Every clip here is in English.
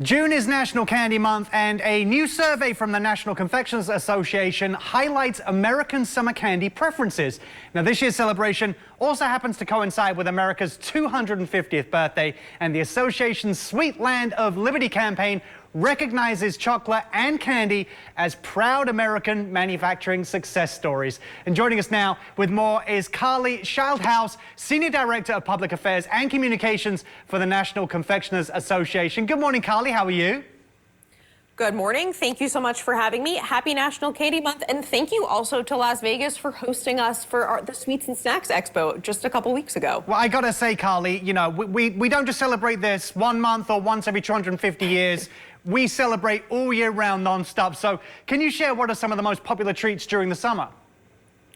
June is National Candy Month, and a new survey from the National Confectioners Association highlights American summer candy preferences. Now, this year's celebration also happens to coincide with America's 250th birthday, and the association's Sweet Land of Liberty campaign recognizes chocolate and candy as proud American manufacturing success stories. And joining us now with more is Carly Schildhaus, Senior Director of Public Affairs and Communications for the National Confectioners Association. Good morning, Carly. How are you? Good morning. Thank you so much for having me. Happy National Candy Month. And thank you also to Las Vegas for hosting us for the Sweets and Snacks Expo just a couple weeks ago. Well, I got to say, Carly, you know, we don't just celebrate this 1 month or once every 250 years. We celebrate all year round non-stop. So can you share what are some of the most popular treats during the summer?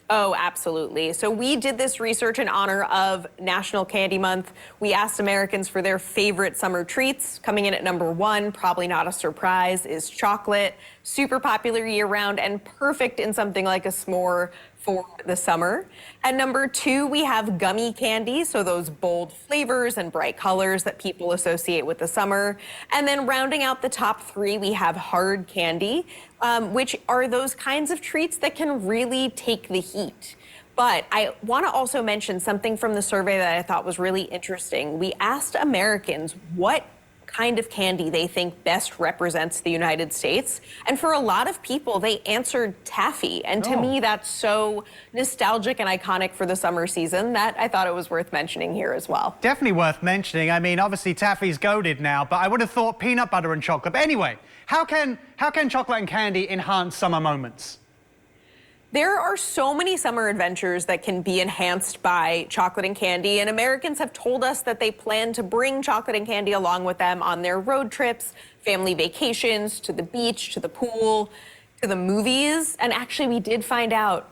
Oh, absolutely. So we did this research in honor of National Candy Month. We asked Americans for their favorite summer treats. Coming in at #1, probably not a surprise, is chocolate. Super popular year-round and perfect in something like a s'more for the summer. At #2, we have gummy candy, so those bold flavors and bright colors that people associate with the summer. And then rounding out the top 3, we have hard candy, which are those kinds of treats that can really take the heat. But I want to also mention something from the survey that I thought was really interesting. We asked Americans what kind of candy they think best represents the United States. And for a lot of people, they answered taffy. And to me, that's so nostalgic and iconic for the summer season that I thought it was worth mentioning here as well. Definitely worth mentioning. I mean, obviously taffy's goated now, but I would have thought peanut butter and chocolate. But anyway, how can chocolate and candy enhance summer moments? There are so many summer adventures that can be enhanced by chocolate and candy, and Americans have told us that they plan to bring chocolate and candy along with them on their road trips, family vacations, to the beach, to the pool, to the movies. And actually, we did find out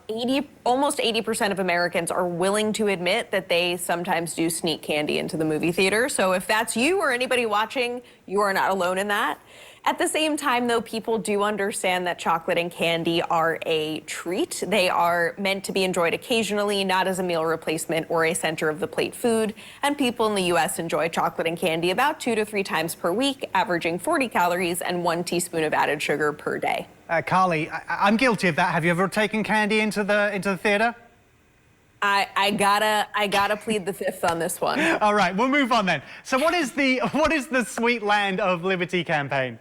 almost 80% of Americans are willing to admit that they sometimes do sneak candy into the movie theater. So if that's you or anybody watching, you are not alone in that. At the same time, though, people do understand that chocolate and candy are a treat. They are meant to be enjoyed occasionally, not as a meal replacement or a center of the plate food. And people in the U.S. enjoy chocolate and candy about 2 to 3 times per week, averaging 40 calories and 1 teaspoon of added sugar per day. Carly, I'm guilty of that. Have you ever taken candy into the theater? I gotta plead the fifth on this one. All right, we'll move on then. So what is the Sweet Land of Liberty campaign?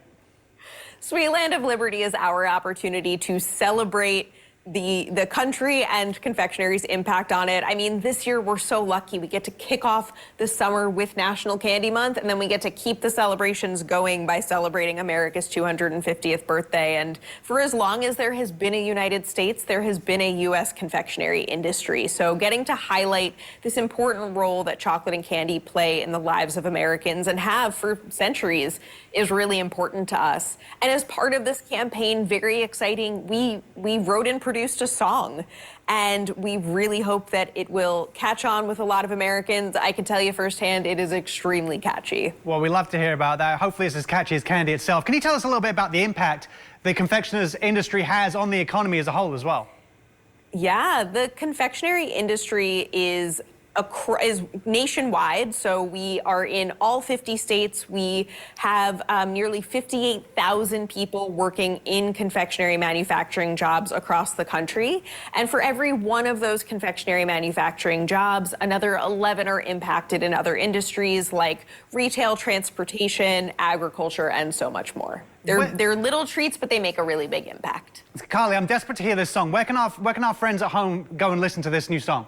Sweet Land of Liberty is our opportunity to celebrate the country and confectionery's impact on it. I mean, this year we're so lucky. We get to kick off the summer with National Candy Month, and then we get to keep the celebrations going by celebrating America's 250th birthday. And for as long as there has been a United States, there has been a U.S. confectionery industry. So getting to highlight this important role that chocolate and candy play in the lives of Americans and have for centuries is really important to us. And as part of this campaign, very exciting, we wrote and produced a song, and we really hope that it will catch on with a lot of Americans. I can tell you firsthand, it is extremely catchy. Well, we love to hear about that. Hopefully it's as catchy as candy itself. Can you tell us a little bit about the impact the confectioners industry has on the economy as a whole as well? Yeah, the confectionery industry is nationwide, so we are in all 50 states. We have nearly 58,000 people working in confectionery manufacturing jobs across the country. And for every one of those confectionery manufacturing jobs, another 11 are impacted in other industries like retail, transportation, agriculture, and so much more. They're little treats, but they make a really big impact. Carly, I'm desperate to hear this song. Where can our friends at home go and listen to this new song?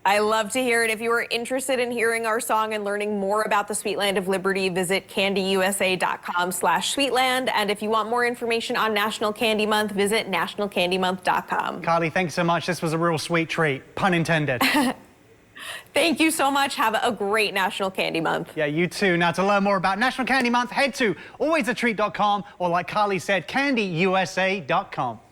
I love to hear it. If you are interested in hearing our song and learning more about the Sweet Land of Liberty, visit candyusa.com/sweetland. And if you want more information on National Candy Month, visit nationalcandymonth.com. Carly, thanks so much. This was a real sweet treat, pun intended. Thank you so much. Have a great National Candy Month. Yeah, you too. Now, to learn more about National Candy Month, head to alwaysatreat.com or, like Carly said, candyusa.com.